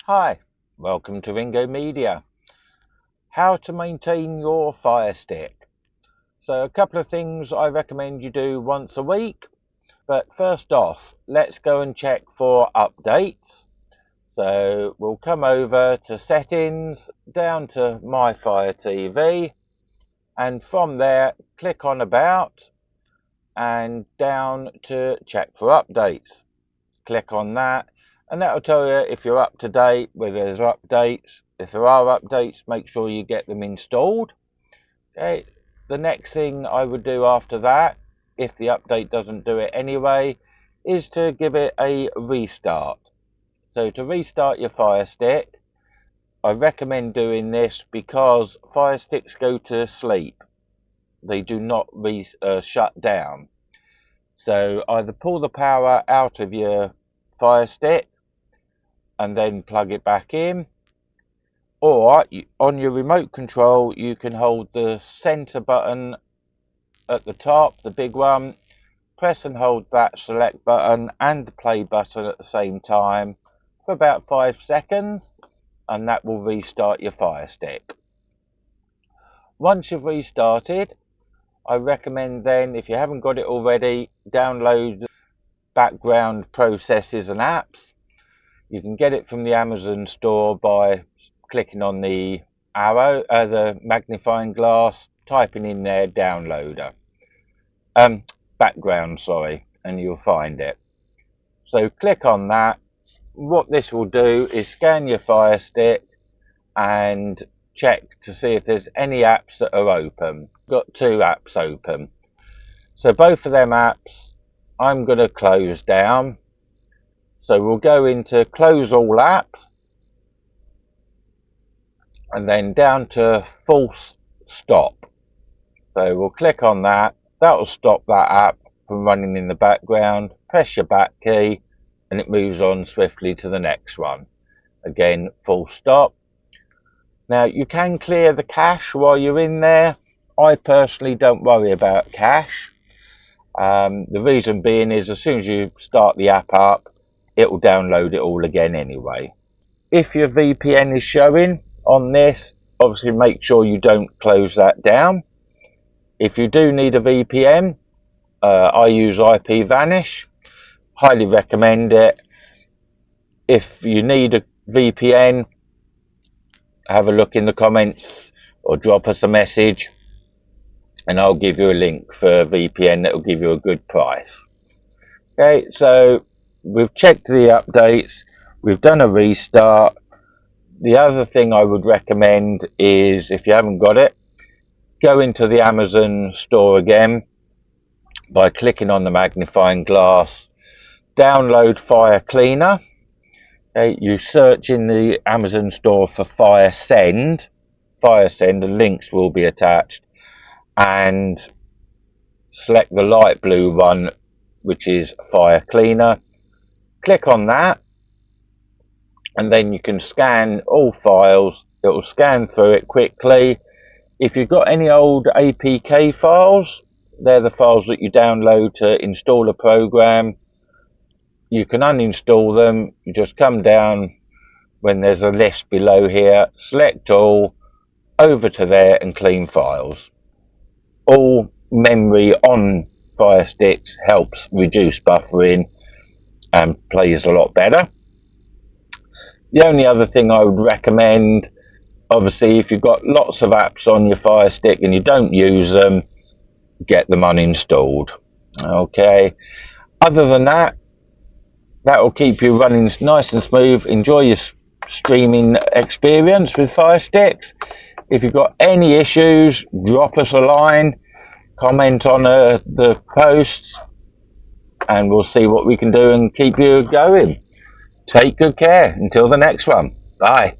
Hi, welcome to Ringo-Media. How to maintain your Firestick. So a couple of things I recommend you do once a week. But first off, let's go and check for updates. So we'll come over to settings, down to My Fire TV, and from there click on About and down to check for updates. Click on that and that will tell you if you're up to date, whether there's updates. If there are updates, make sure you get them installed. Okay. The next thing I would do after that, if the update doesn't do it anyway, is to give it a restart. So to restart your Firestick, I recommend doing this because Firesticks go to sleep. They do not shut down. So either pull the power out of your Firestick and then plug it back in, or on your remote control you can hold the center button at the top, the big one, press and hold that select button and the play button at the same time for about 5 seconds, and that will restart your Firestick. Once you've restarted, I recommend then, if you haven't got it already, download background processes and apps. You can get it from the Amazon store by clicking on the arrow, the magnifying glass, typing in there downloader. Background, sorry, and you'll find it. So click on that. What this will do is scan your Firestick and check to see if there's any apps that are open. Got 2 apps open. So both of them apps I'm going to close down. So we'll go into close all apps and then down to full stop. So we'll click on that. That will stop that app from running in the background. Press your back key and it moves on swiftly to the next one. Again, full stop. Now you can clear the cache while you're in there. I personally don't worry about cache. The reason being is as soon as you start the app up, it will download it all again anyway. If your VPN is showing on this, obviously make sure you don't close that down. If you do need a VPN, I use IPVanish. Highly recommend it. If you need a VPN, have a look in the comments or drop us a message and I'll give you a link for a VPN that will give you a good price. Okay, so we've checked the updates, we've done a restart. The other thing I would recommend is, if you haven't got it, go into the Amazon store again by clicking on the magnifying glass, download Fire Cleaner. Okay, you search in the Amazon store for Firesend, the links will be attached, and select the light blue one, which is Fire Cleaner. Click on that and then you can scan all files. It will scan through it quickly. If you've got any old APK files, they're the files that you download to install a program. You can uninstall them. You just come down when there's a list below here, select all, over to there and clean files. All memory on Firesticks helps reduce buffering and plays a lot better. The only other thing I would recommend, obviously if you've got lots of apps on your Firestick and you don't use them, get them uninstalled. Okay, other than that, that will keep you running nice and smooth. Enjoy your streaming experience with Firesticks. If you've got any issues, drop us a line, comment on the posts, and we'll see what we can do and keep you going. Take good care until the next one. Bye.